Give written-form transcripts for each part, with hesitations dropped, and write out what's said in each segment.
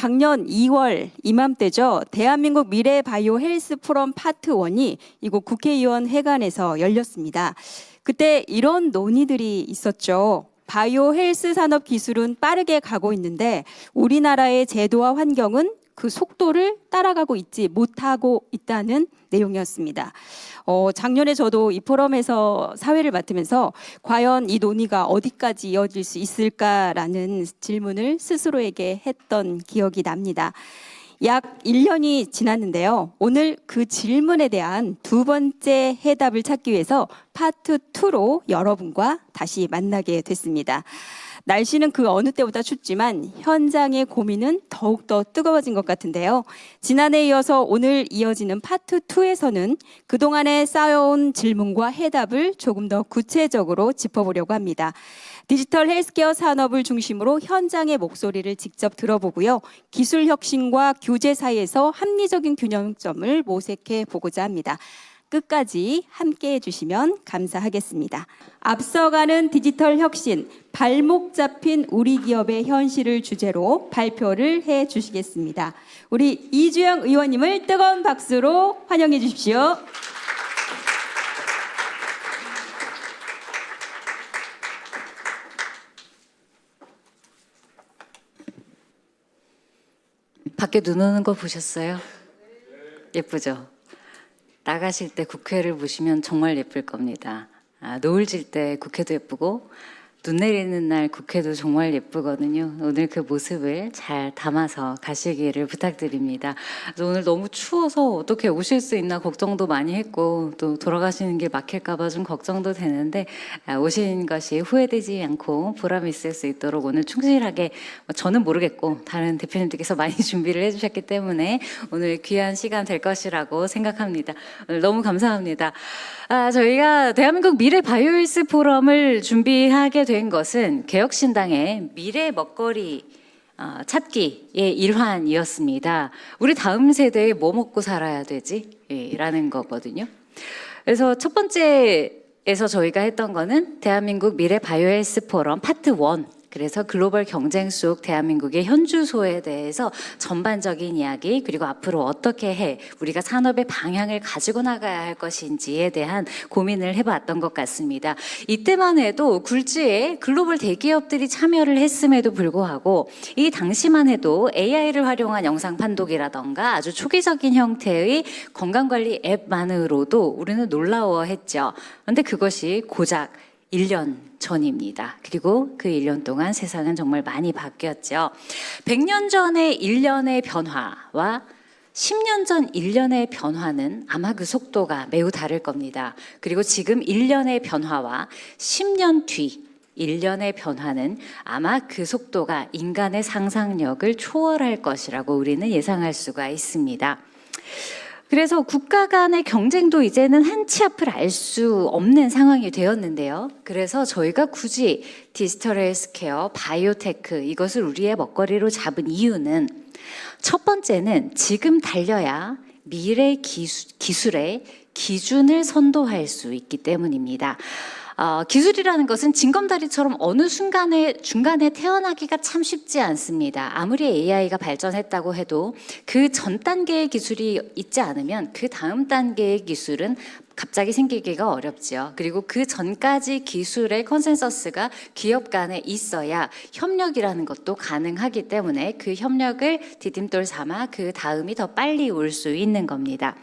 작년 2월 이맘때죠. 대한민국 미래 바이오 헬스 포럼 파트 1이 이곳 국회의원 회관에서 열렸습니다. 그때 이런 논의들이 있었죠. 바이오 헬스 산업 기술은 빠르게 가고 있는데 우리나라의 제도와 환경은 그 속도를 따라가고 있지 못하고 있다는 내용이었습니다. 작년에 저도 이 포럼에서 사회를 맡으면서 과연 이 논의가 어디까지 이어질 수 있을까라는 질문을 스스로에게 했던 기억이 납니다. 약 1년이 지났는데요. 오늘 그 질문에 대한 두 번째 해답을 찾기 위해서 파트 2로 여러분과 다시 만나게 됐습니다. 날씨는 그 어느 때보다 춥지만 현장의 고민은 더욱더 뜨거워진 것 같은데요. 지난해에 이어서 오늘 이어지는 파트 2에서는 그동안에 쌓여온 질문과 해답을 조금 더 구체적으로 짚어보려고 합니다. 디지털 헬스케어 산업을 중심으로 현장의 목소리를 직접 들어보고요. 기술 혁신과 규제 사이에서 합리적인 균형점을 모색해 보고자 합니다. 끝까지 함께해 주시면 감사하겠습니다. 앞서가는 디지털 혁신, 발목 잡힌 우리 기업의 현실을 주제로 발표를 해 주시겠습니다. 우리 이주영 의원님을 뜨거운 박수로 환영해 주십시오. 밖에 눈 오는 거 보셨어요? 예쁘죠? 나가실 때 국회를 보시면 정말 예쁠 겁니다. 노을 질 때 국회도 예쁘고 눈 내리는 날 국회도 정말 예쁘거든요. 오늘 그 모습을 잘 담아서 가시기를 부탁드립니다. 그래서 오늘 너무 추워서 어떻게 오실 수 있나 걱정도 많이 했고 또 돌아가시는 길 막힐까 봐 좀 걱정도 되는데 오신 것이 후회되지 않고 보람 있을 수 있도록 오늘 충실하게 저는 모르겠고 다른 대표님들께서 많이 준비를 해주셨기 때문에 오늘 귀한 시간 될 것이라고 생각합니다. 오늘 너무 감사합니다. 저희가 대한민국 미래 바이오헬스 포럼을 준비하게 된 것은 개혁신당의 미래 먹거리 찾기의 일환이었습니다. 우리 다음 세대에 뭐 먹고 살아야 되지? 라는 거거든요. 그래서 첫 번째에서 저희가 했던 거는 대한민국 미래 바이오헬스 포럼 파트 1. 그래서 글로벌 경쟁 속 대한민국의 현주소에 대해서 전반적인 이야기 그리고 앞으로 어떻게 해 우리가 산업의 방향을 가지고 나가야 할 것인지에 대한 고민을 해봤던 것 같습니다. 이때만 해도 굴지에 글로벌 대기업들이 참여를 했음에도 불구하고 이 당시만 해도 AI를 활용한 영상 판독이라던가 아주 초기적인 형태의 건강관리 앱만으로도 우리는 놀라워했죠. 그런데 그것이 고작 1년 전입니다. 그리고 그 1년 동안 세상은 정말 많이 바뀌었죠. 100년 전의 1년의 변화와 10년 전 1년의 변화는 아마 그 속도가 매우 다를 겁니다. 그리고 지금 1년의 변화와 10년 뒤 1년의 변화는 아마 그 속도가 인간의 상상력을 초월할 것이라고 우리는 예상할 수가 있습니다. 그래서 국가 간의 경쟁도 이제는 한 치 앞을 알 수 없는 상황이 되었는데요. 그래서 저희가 굳이 디지털 헬스케어, 바이오테크 이것을 우리의 먹거리로 잡은 이유는 첫 번째는 지금 달려야 미래 기술의 기준을 선도할 수 있기 때문입니다. 기술이라는 것은 징검다리처럼 어느 중간에 태어나기가 참 쉽지 않습니다. 아무리 AI가 발전했다고 해도 그 전 단계의 기술이 있지 않으면 그 다음 단계의 기술은 갑자기 생기기가 어렵죠. 그리고 그 전까지 기술의 컨센서스가 기업 간에 있어야 협력이라는 것도 가능하기 때문에 그 협력을 디딤돌 삼아 그 다음이 더 빨리 올 수 있는 겁니다.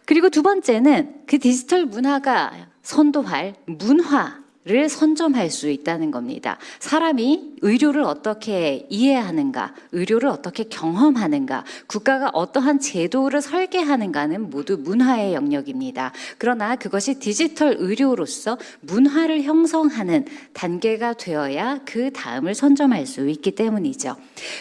그리고 두 번째는 그 디지털 문화가 선도할 문화를 선점할 수 있다는 겁니다. 사람이 의료를 어떻게 이해하는가, 의료를 어떻게 경험하는가, 국가가 어떠한 제도를 설계하는가는 모두 문화의 영역입니다. 그러나 그것이 디지털 의료로서 문화를 형성하는 단계가 되어야 그 다음을 선점할 수 있기 때문이죠.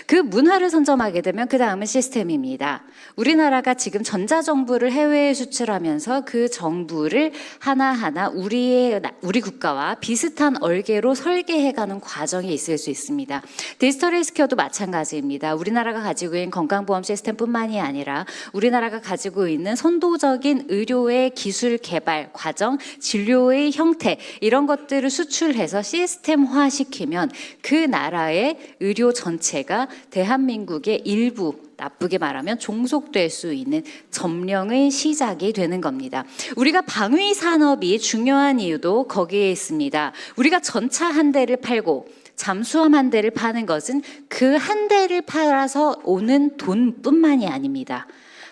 그 문화를 선점하게 되면 그 다음은 시스템입니다. 우리나라가 지금 전자정부를 해외에 수출하면서 그 정부를 하나하나 우리 국가와 것과 비슷한 얼개로 설계해가는 과정이 있을 수 있습니다. 디지털 헬스케어도 마찬가지입니다. 우리나라가 가지고 있는 건강보험 시스템뿐만이 아니라 우리나라가 가지고 있는 선도적인 의료의 기술 개발 과정, 진료의 형태 이런 것들을 수출해서 시스템화시키면 그 나라의 의료 전체가 대한민국의 일부, 나쁘게 말하면 종속될 수 있는 점령의 시작이 되는 겁니다. 우리가 방위 산업이 중요한 이유도 거기에 있습니다. 우리가 전차 한 대를 팔고 잠수함 한 대를 파는 것은 그 한 대를 팔아서 오는 돈뿐만이 아닙니다.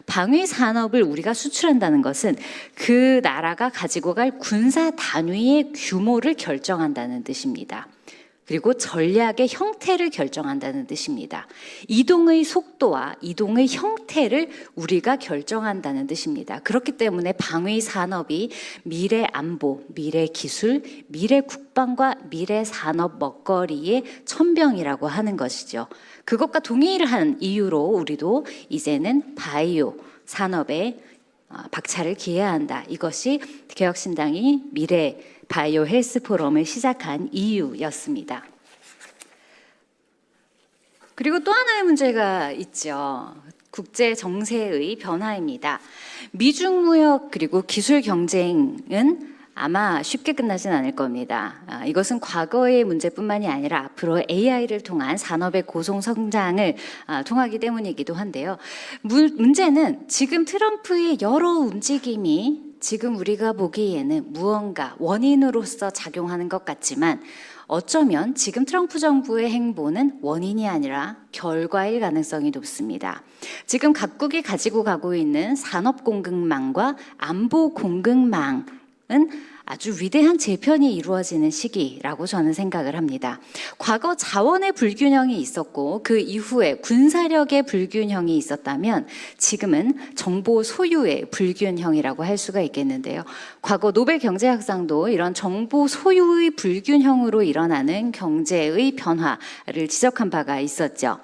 방위 산업을 우리가 수출한다는 것은 그 나라가 가지고 갈 군사 단위의 규모를 결정한다는 뜻입니다. 그리고 전략의 형태를 결정한다는 뜻입니다. 이동의 속도와 이동의 형태를 우리가 결정한다는 뜻입니다. 그렇기 때문에 방위 산업이 미래 안보, 미래 기술, 미래 국방과 미래 산업 먹거리의 천병이라고 하는 것이죠. 그것과 동일한 이유로 우리도 이제는 바이오 산업에 박차를 기해야 한다. 이것이 개혁신당이 미래 바이오 헬스 포럼을 시작한 이유였습니다. 그리고 또 하나의 문제가 있죠. 국제 정세의 변화입니다. 미중 무역 그리고 기술 경쟁은 아마 쉽게 끝나진 않을 겁니다. 이것은 과거의 문제뿐만이 아니라 앞으로 AI를 통한 산업의 고속 성장을 통하기 때문이기도 한데요. 문제는 지금 트럼프의 여러 움직임이 지금 우리가 보기에는 무언가 원인으로서 작용하는 것 같지만 어쩌면 지금 트럼프 정부의 행보는 원인이 아니라 결과일 가능성이 높습니다. 지금 각국이 가지고 가고 있는 산업 공급망과 안보 공급망은 아주 위대한 재편이 이루어지는 시기라고 저는 생각을 합니다. 과거 자원의 불균형이 있었고 그 이후에 군사력의 불균형이 있었다면 지금은 정보 소유의 불균형이라고 할 수가 있겠는데요. 과거 노벨 경제학상도 이런 정보 소유의 불균형으로 일어나는 경제의 변화를 지적한 바가 있었죠.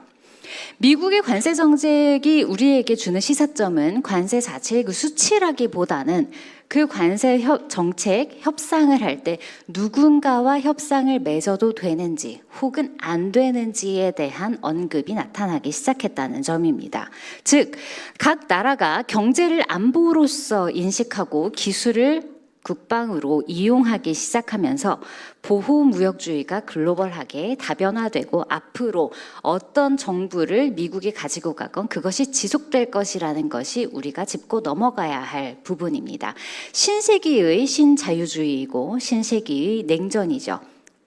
미국의 관세 정책이 우리에게 주는 시사점은 관세 자체의 그 수치라기보다는 그 관세 정책 협상을 할 때 누군가와 협상을 맺어도 되는지 혹은 안 되는지에 대한 언급이 나타나기 시작했다는 점입니다. 즉, 각 나라가 경제를 안보로서 인식하고 기술을 국방으로 이용하기 시작하면서 보호무역주의가 글로벌하게 다변화되고 앞으로 어떤 정부를 미국이 가지고 가건 그것이 지속될 것이라는 것이 우리가 짚고 넘어가야 할 부분입니다. 신세기의 신자유주의이고 신세기의 냉전이죠.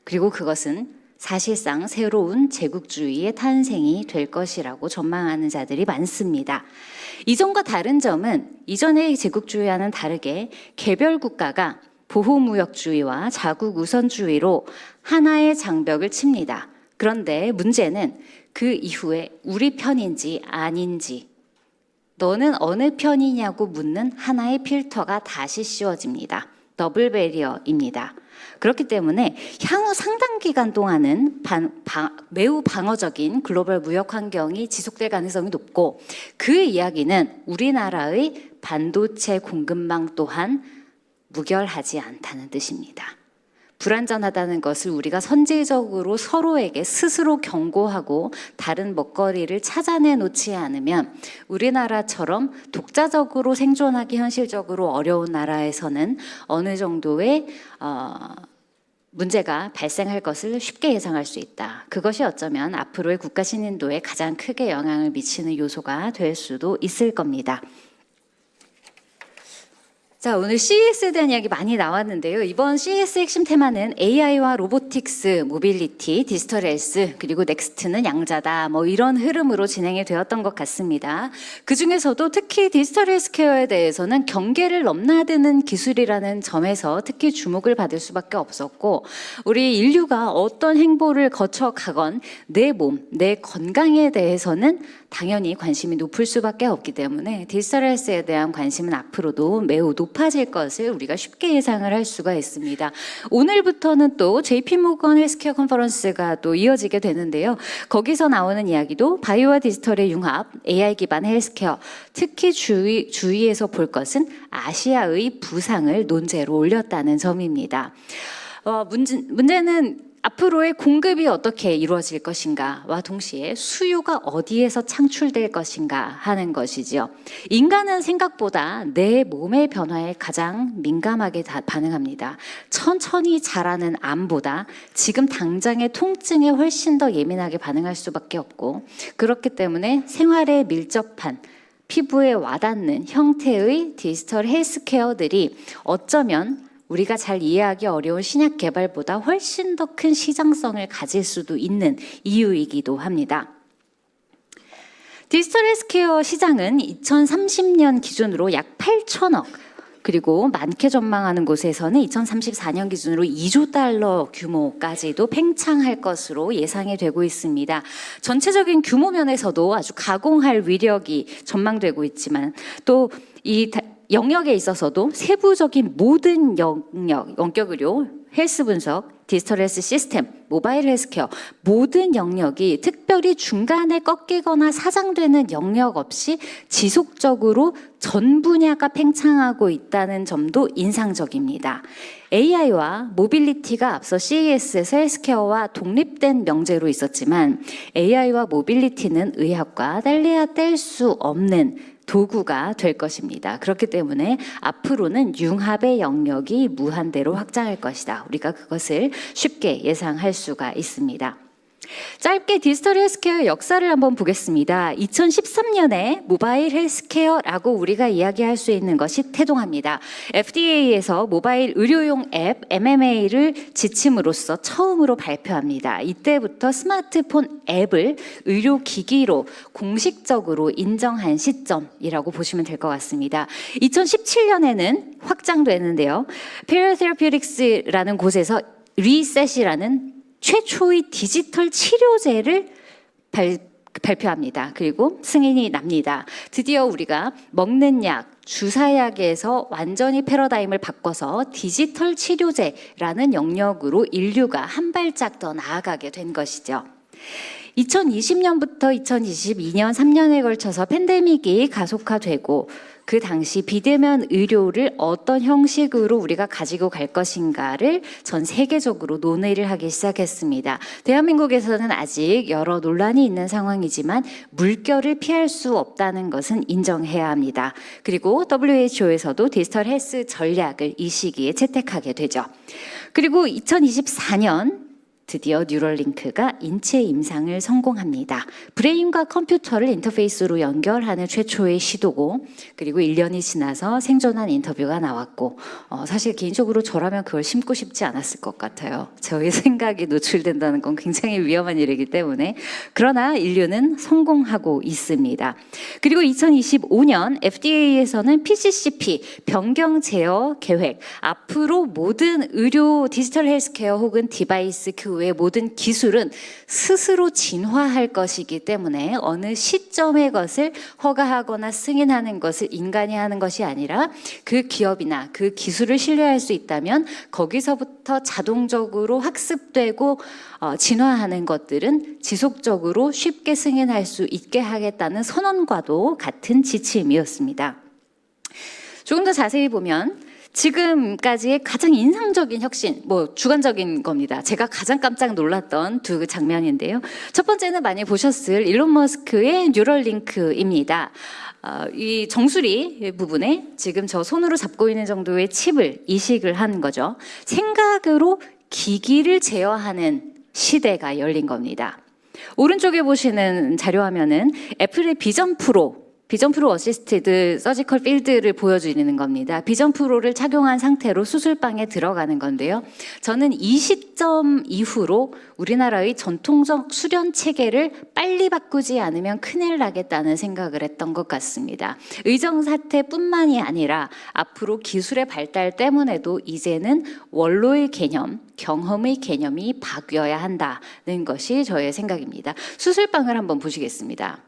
그리고 그것은 사실상 새로운 제국주의의 탄생이 될 것이라고 전망하는 자들이 많습니다. 이전과 다른 점은 이전의 제국주의와는 다르게 개별 국가가 보호무역주의와 자국 우선주의로 하나의 장벽을 칩니다. 그런데 문제는 그 이후에 우리 편인지 아닌지 너는 어느 편이냐고 묻는 하나의 필터가 다시 씌워집니다. 더블 베리어입니다. 그렇기 때문에 향후 상당 기간 동안은 매우 방어적인 글로벌 무역 환경이 지속될 가능성이 높고 그 이야기는 우리나라의 반도체 공급망 또한 무결하지 않다는 뜻입니다. 불안전하다는 것을 우리가 선제적으로 서로에게 스스로 경고하고 다른 먹거리를 찾아내 놓지 않으면 우리나라처럼 독자적으로 생존하기 현실적으로 어려운 나라에서는 어느 정도의 문제가 발생할 것을 쉽게 예상할 수 있다. 그것이 어쩌면 앞으로의 국가 신인도에 가장 크게 영향을 미치는 요소가 될 수도 있을 겁니다. 자, 오늘 CES에 대한 이야기 많이 나왔는데요. 이번 CES 핵심 테마는 AI와 로보틱스, 모빌리티, 디지털 헬스, 그리고 넥스트는 양자다. 뭐 이런 흐름으로 진행이 되었던 것 같습니다. 그중에서도 특히 디지털 헬스케어에 대해서는 경계를 넘나드는 기술이라는 점에서 특히 주목을 받을 수밖에 없었고 우리 인류가 어떤 행보를 거쳐 가건 내 몸, 내 건강에 대해서는 당연히 관심이 높을 수밖에 없기 때문에 디지털 헬스에 대한 관심은 앞으로도 매우 높아질 것을 우리가 쉽게 예상을 할 수가 있습니다. 오늘부터는 또 JP모건 헬스케어 컨퍼런스가 또 이어지게 되는데요. 거기서 나오는 이야기도 바이오와 디지털의 융합, AI 기반 헬스케어, 특히 주의해서 볼 것은 아시아의 부상을 논제로 올렸다는 점입니다. 문제는 앞으로의 공급이 어떻게 이루어질 것인가와 동시에 수요가 어디에서 창출될 것인가 하는 것이지요. 인간은 생각보다 내 몸의 변화에 가장 민감하게 반응합니다. 천천히 자라는 암보다 지금 당장의 통증에 훨씬 더 예민하게 반응할 수밖에 없고, 그렇기 때문에 생활에 밀접한 피부에 와닿는 형태의 디지털 헬스케어들이 어쩌면 우리가 잘 이해하기 어려운 신약 개발보다 훨씬 더 큰 시장성을 가질 수도 있는 이유이기도 합니다. 디지털 헬스케어 시장은 2030년 기준으로 약 8천억, 그리고 많게 전망하는 곳에서는 2034년 기준으로 2조 달러 규모까지도 팽창할 것으로 예상이 되고 있습니다. 전체적인 규모 면에서도 아주 가공할 위력이 전망되고 있지만, 또 이 영역에 있어서도 세부적인 모든 원격 의료, 헬스 분석, 디지털 헬스 시스템, 모바일 헬스케어 모든 영역이 특별히 중간에 꺾이거나 사장되는 영역 없이 지속적으로 전 분야가 팽창하고 있다는 점도 인상적입니다. AI와 모빌리티가 앞서 CES에서 헬스케어와 독립된 명제로 있었지만, AI와 모빌리티는 의학과 뗄래야 뗄 수 없는 도구가 될 것입니다. 그렇기 때문에 앞으로는 융합의 영역이 무한대로 확장할 것이다. 우리가 그것을 쉽게 예상할 수가 있습니다. 짧게 디지털 헬스케어의 역사를 한번 보겠습니다. 2013년에 모바일 헬스케어라고 우리가 이야기할 수 있는 것이 태동합니다. FDA에서 모바일 의료용 앱 MMA를 지침으로써 처음으로 발표합니다. 이때부터 스마트폰 앱을 의료기기로 공식적으로 인정한 시점이라고 보시면 될 것 같습니다. 2017년에는 확장되는데요. 페어테라피우틱스라는 곳에서 리셋이라는 최초의 디지털 치료제를 발표합니다. 그리고 승인이 납니다. 드디어 우리가 먹는 약, 주사약에서 완전히 패러다임을 바꿔서 디지털 치료제라는 영역으로 인류가 한 발짝 더 나아가게 된 것이죠. 2020년부터 2022년 3년에 걸쳐서 팬데믹이 가속화되고, 그 당시 비대면 의료를 어떤 형식으로 우리가 가지고 갈 것인가를 전 세계적으로 논의를 하기 시작했습니다. 대한민국에서는 아직 여러 논란이 있는 상황이지만 물결을 피할 수 없다는 것은 인정해야 합니다. 그리고 WHO에서도 디지털 헬스 전략을 이 시기에 채택하게 되죠. 그리고 2024년 드디어 뉴럴링크가 인체 임상을 성공합니다. 브레인과 컴퓨터를 인터페이스로 연결하는 최초의 시도고, 그리고 1년이 지나서 생존한 인터뷰가 나왔고, 사실 개인적으로 저라면 그걸 심고 싶지 않았을 것 같아요. 저의 생각이 노출된다는 건 굉장히 위험한 일이기 때문에. 그러나 인류는 성공하고 있습니다. 그리고 2025년 FDA에서는 PCCP 변경 제어 계획, 앞으로 모든 의료 디지털 헬스케어 혹은 디바이스 그 외의 모든 기술은 스스로 진화할 것이기 때문에 어느 시점의 것을 허가하거나 승인하는 것을 인간이 하는 것이 아니라 그 기업이나 그 기술을 신뢰할 수 있다면 거기서부터 자동적으로 학습되고 진화하는 것들은 지속적으로 쉽게 승인할 수 있게 하겠다는 선언과도 같은 지침이었습니다. 조금 더 자세히 보면 지금까지의 가장 인상적인 혁신, 주관적인 겁니다. 제가 가장 깜짝 놀랐던 두 장면인데요. 첫 번째는 많이 보셨을 일론 머스크의 뉴럴링크입니다. 이 정수리 부분에 지금 저 손으로 잡고 있는 정도의 칩을 이식을 한 거죠. 생각으로 기기를 제어하는 시대가 열린 겁니다. 오른쪽에 보시는 자료화면은 애플의 비전 프로 어시스티드 서지컬 필드를 보여주는 겁니다. 비전 프로를 착용한 상태로 수술방에 들어가는 건데요. 저는 이 시점 이후로 우리나라의 전통적 수련 체계를 빨리 바꾸지 않으면 큰일 나겠다는 생각을 했던 것 같습니다. 의정 사태뿐만이 아니라 앞으로 기술의 발달 때문에도 이제는 원로의 개념, 경험의 개념이 바뀌어야 한다는 것이 저의 생각입니다. 수술방을 한번 보시겠습니다.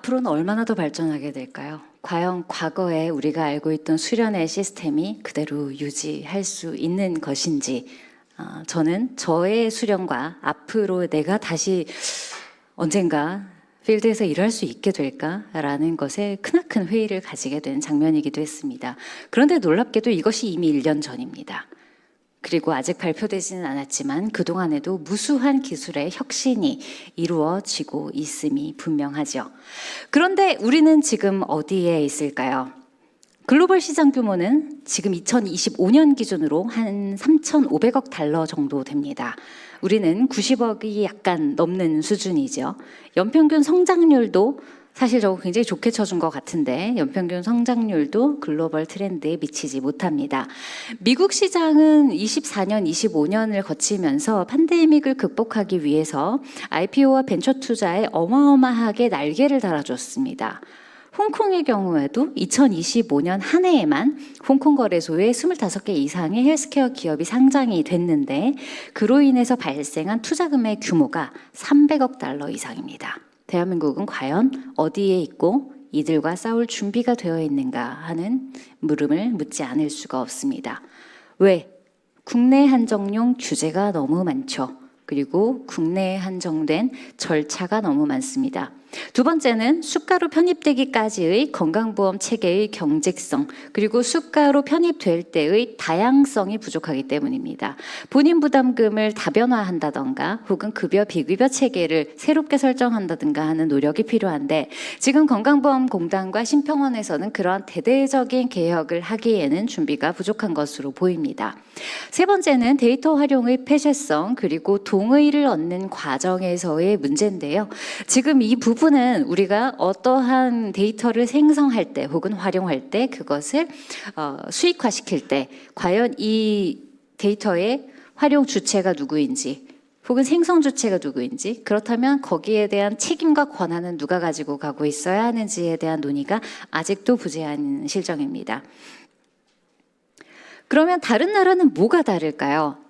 앞으로는 얼마나 더 발전하게 될까요? 과연 과거에 우리가 알고 있던 수련의 시스템이 그대로 유지할 수 있는 것인지, 저는 저의 수련과 앞으로 내가 다시 언젠가 필드에서 일할 수 있게 될까라는 것에 크나큰 회의를 가지게 된 장면이기도 했습니다. 그런데 놀랍게도 이것이 이미 1년 전입니다. 그리고 아직 발표되지는 않았지만 그동안에도 무수한 기술의 혁신이 이루어지고 있음이 분명하죠. 그런데 우리는 지금 어디에 있을까요? 글로벌 시장 규모는 지금 2025년 기준으로 한 3,500억 달러 정도 됩니다. 우리는 90억이 약간 넘는 수준이죠. 연평균 성장률도 사실 저거 굉장히 좋게 쳐준 것 같은데 연평균 성장률도 글로벌 트렌드에 미치지 못합니다. 미국 시장은 24년, 25년을 거치면서 팬데믹을 극복하기 위해서 IPO와 벤처 투자에 어마어마하게 날개를 달아줬습니다. 홍콩의 경우에도 2025년 한 해에만 홍콩 거래소에 25개 이상의 헬스케어 기업이 상장이 됐는데 그로 인해서 발생한 투자금의 규모가 300억 달러 이상입니다. 대한민국은 과연 어디에 있고 이들과 싸울 준비가 되어 있는가 하는 물음을 묻지 않을 수가 없습니다. 왜? 국내 한정용 규제가 너무 많죠. 그리고 국내에 한정된 절차가 너무 많습니다. 두 번째는 수가로 편입되기까지의 건강보험 체계의 경직성, 그리고 수가로 편입될 때의 다양성이 부족하기 때문입니다. 본인 부담금을 다변화한다던가 혹은 급여 비급여 체계를 새롭게 설정한다든가 하는 노력이 필요한데 지금 건강보험공단과 심평원에서는 그러한 대대적인 개혁을 하기에는 준비가 부족한 것으로 보입니다. 세 번째는 데이터 활용의 폐쇄성 그리고 동의를 얻는 과정에서의 문제인데요. 지금 이 부분은 우리가 어떠한 데이터를 생성할 때 혹은 활용할 때 그것을 수익화시킬 때 과연 이 데이터의 활용 주체가 누구인지 혹은 생성 주체가 누구인지 그렇다면 거기에 대한 책임과 권한은 누가 가지고 가고 있어야 하는지에 대한 논의가 아직도 부재한 실정입니다. 그러면 다른 나라는 뭐가 다를까요?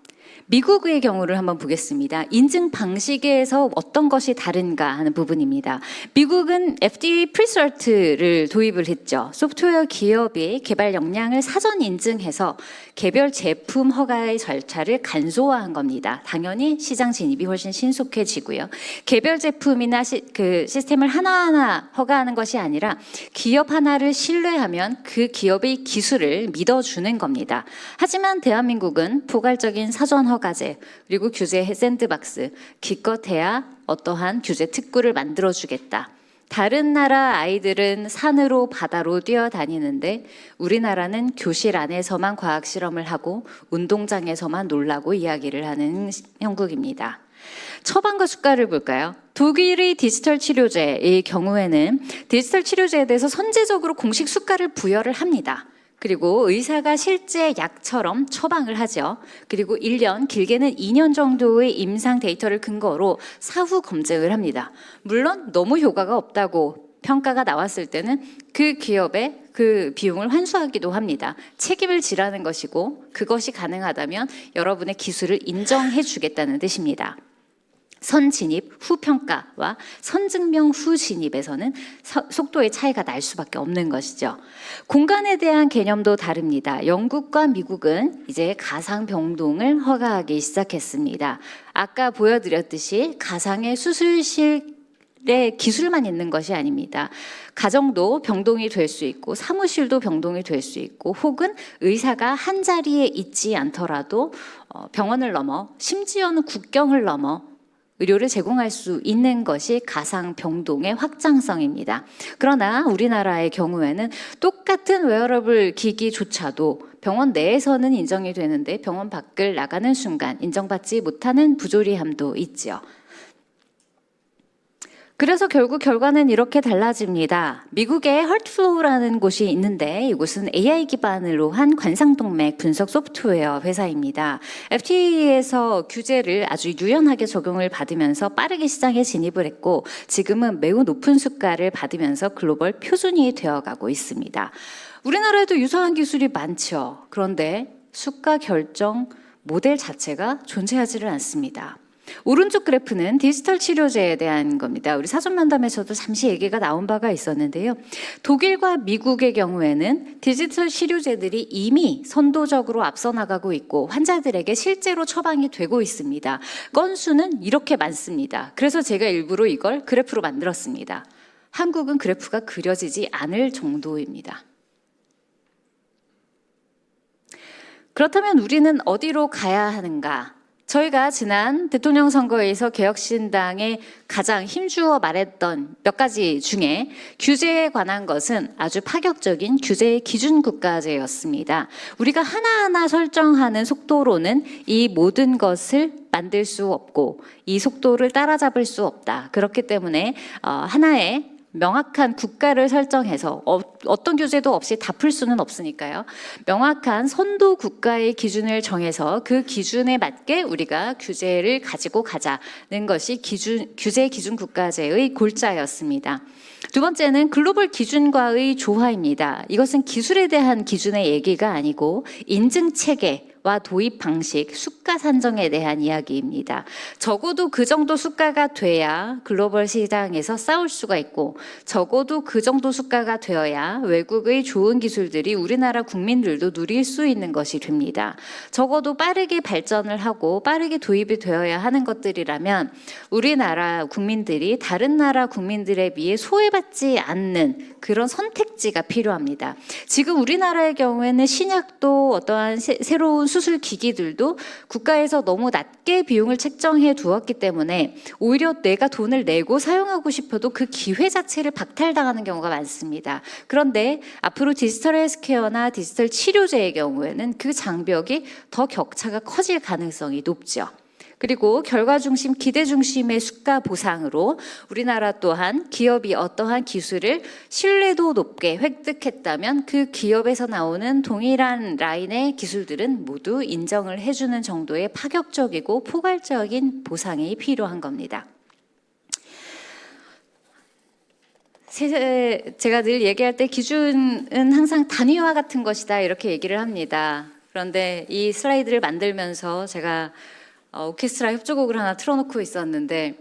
미국의 경우를 한번 보겠습니다. 인증 방식에서 어떤 것이 다른가 하는 부분입니다. 미국은 FDA 프리서트를 도입을 했죠. 소프트웨어 기업이 개발 역량을 사전 인증해서 개별 제품 허가의 절차를 간소화한 겁니다. 당연히 시장 진입이 훨씬 신속해지고요. 개별 제품이나 그 시스템을 하나하나 허가하는 것이 아니라 기업 하나를 신뢰하면 그 기업의 기술을 믿어주는 겁니다. 하지만 대한민국은 포괄적인 사전 허가제 그리고 규제 샌드박스 기껏해야 어떠한 규제 특구를 만들어주겠다. 다른 나라 아이들은 산으로 바다로 뛰어다니는데 우리나라는 교실 안에서만 과학 실험을 하고 운동장에서만 놀라고 이야기를 하는 형국입니다. 처방과 수가를 볼까요? 독일의 디지털 치료제의 경우에는 디지털 치료제에 대해서 선제적으로 공식 수가를 부여를 합니다. 그리고 의사가 실제 약처럼 처방을 하죠. 그리고 1년, 길게는 2년 정도의 임상 데이터를 근거로 사후 검증을 합니다. 물론 너무 효과가 없다고 평가가 나왔을 때는 그 기업의 그 비용을 환수하기도 합니다. 책임을 지라는 것이고 그것이 가능하다면 여러분의 기술을 인정해 주겠다는 뜻입니다. 선진입 후 평가와 선증명 후 진입에서는 속도의 차이가 날 수밖에 없는 것이죠. 공간에 대한 개념도 다릅니다. 영국과 미국은 이제 가상 병동을 허가하기 시작했습니다. 아까 보여드렸듯이 가상의 수술실의 기술만 있는 것이 아닙니다. 가정도 병동이 될 수 있고 사무실도 병동이 될 수 있고 혹은 의사가 한 자리에 있지 않더라도 병원을 넘어 심지어는 국경을 넘어 의료를 제공할 수 있는 것이 가상 병동의 확장성입니다. 그러나 우리나라의 경우에는 똑같은 웨어러블 기기조차도 병원 내에서는 인정이 되는데 병원 밖을 나가는 순간 인정받지 못하는 부조리함도 있죠. 그래서 결국 결과는 이렇게 달라집니다. 미국의 헐트플로우라는 곳이 있는데 이곳은 AI 기반으로 한 관상동맥 분석 소프트웨어 회사입니다. FDA에서 규제를 아주 유연하게 적용을 받으면서 빠르게 시장에 진입을 했고 지금은 매우 높은 수가를 받으면서 글로벌 표준이 되어가고 있습니다. 우리나라에도 유사한 기술이 많죠. 그런데 수가 결정 모델 자체가 존재하지를 않습니다. 오른쪽 그래프는 디지털 치료제에 대한 겁니다. 우리 사전 면담에서도 잠시 얘기가 나온 바가 있었는데요. 독일과 미국의 경우에는 디지털 치료제들이 이미 선도적으로 앞서 나가고 있고 환자들에게 실제로 처방이 되고 있습니다. 건수는 이렇게 많습니다. 그래서 제가 일부러 이걸 그래프로 만들었습니다. 한국은 그래프가 그려지지 않을 정도입니다. 그렇다면 우리는 어디로 가야 하는가? 저희가 지난 대통령 선거에서 개혁신당에 가장 힘주어 말했던 몇 가지 중에 규제에 관한 것은 아주 파격적인 규제의 기준 국가제였습니다. 우리가 하나하나 설정하는 속도로는 이 모든 것을 만들 수 없고 이 속도를 따라잡을 수 없다. 그렇기 때문에 하나의 명확한 국가를 설정해서 어떤 규제도 없이 다 풀 수는 없으니까요. 명확한 선도 국가의 기준을 정해서 그 기준에 맞게 우리가 규제를 가지고 가자는 것이 규제 기준 국가제의 골자였습니다. 두 번째는 글로벌 기준과의 조화입니다. 이것은 기술에 대한 기준의 얘기가 아니고 인증 체계와 도입 방식, 수가 산정에 대한 이야기입니다. 적어도 그 정도 수가가 돼야 글로벌 시장에서 싸울 수가 있고 적어도 그 정도 수가가 되어야 외국의 좋은 기술들이 우리나라 국민들도 누릴 수 있는 것이 됩니다. 적어도 빠르게 발전을 하고 빠르게 도입이 되어야 하는 것들이라면 우리나라 국민들이 다른 나라 국민들에 비해 소외받지 않는 그런 선택지가 필요합니다. 지금 우리나라의 경우에는 신약도 어떠한 새로운 수술 기기들도 국가에서 너무 낮게 비용을 책정해 두었기 때문에 오히려 내가 돈을 내고 사용하고 싶어도 그 기회 자체를 박탈당하는 경우가 많습니다. 그런데 앞으로 디지털 헬스케어나 디지털 치료제의 경우에는 그 장벽이 더 격차가 커질 가능성이 높죠. 그리고 결과 중심, 기대 중심의 수가 보상으로 우리나라 또한 기업이 어떠한 기술을 신뢰도 높게 획득했다면 그 기업에서 나오는 동일한 라인의 기술들은 모두 인정을 해주는 정도의 파격적이고 포괄적인 보상이 필요한 겁니다. 제가 늘 얘기할 때 기준은 항상 단위화 같은 것이다 이렇게 얘기를 합니다. 그런데 이 슬라이드를 만들면서 제가 오케스트라 협주곡을 하나 틀어놓고 있었는데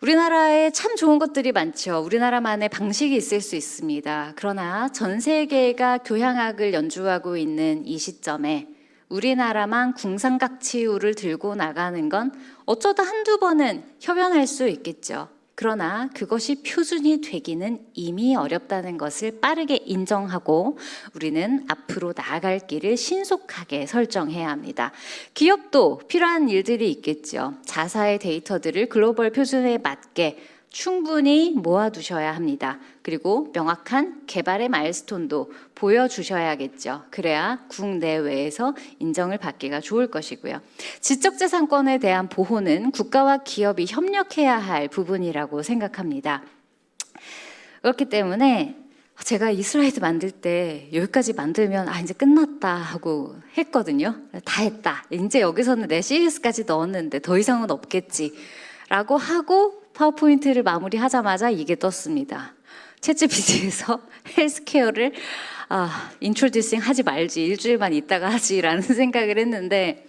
우리나라에 참 좋은 것들이 많죠. 우리나라만의 방식이 있을 수 있습니다. 그러나 전 세계가 교향악을 연주하고 있는 이 시점에 우리나라만 궁상각치우를 들고 나가는 건 어쩌다 한두 번은 협연할 수 있겠죠. 그러나 그것이 표준이 되기는 이미 어렵다는 것을 빠르게 인정하고 우리는 앞으로 나아갈 길을 신속하게 설정해야 합니다. 기업도 필요한 일들이 있겠죠. 자사의 데이터들을 글로벌 표준에 맞게 충분히 모아두셔야 합니다. 그리고 명확한 개발의 마일스톤도 보여주셔야겠죠. 그래야 국내외에서 인정을 받기가 좋을 것이고요. 지적재산권에 대한 보호는 국가와 기업이 협력해야 할 부분이라고 생각합니다. 그렇기 때문에 제가 이 슬라이드 만들 때 여기까지 만들면 이제 끝났다 하고 했거든요. 다 했다. 이제 여기서는 내 CS까지 넣었는데 더 이상은 없겠지 라고 하고 파워포인트를 마무리하자마자 이게 떴습니다. 챗GPT에서 헬스케어를 인트로듀싱 하지 말지, 일주일만 있다가 하지라는 생각을 했는데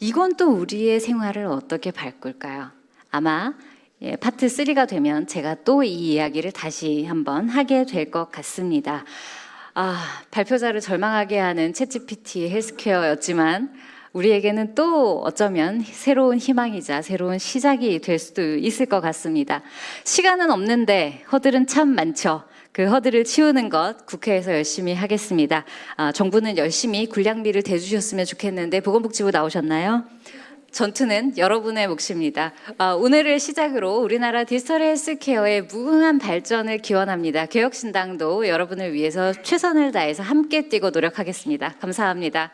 이건 또 우리의 생활을 어떻게 바꿀까요? 아마 파트 3가 되면 제가 또 이 이야기를 다시 한번 하게 될 것 같습니다. 발표자를 절망하게 하는 챗GPT 헬스케어였지만 우리에게는 또 어쩌면 새로운 희망이자 새로운 시작이 될 수도 있을 것 같습니다. 시간은 없는데 허들은 참 많죠. 그 허들을 치우는 것 국회에서 열심히 하겠습니다. 정부는 열심히 군량미를 대주셨으면 좋겠는데 보건복지부 나오셨나요? 전투는 여러분의 몫입니다. 오늘을 시작으로 우리나라 디지털 헬스케어의 무궁한 발전을 기원합니다. 개혁신당도 여러분을 위해서 최선을 다해서 함께 뛰고 노력하겠습니다. 감사합니다.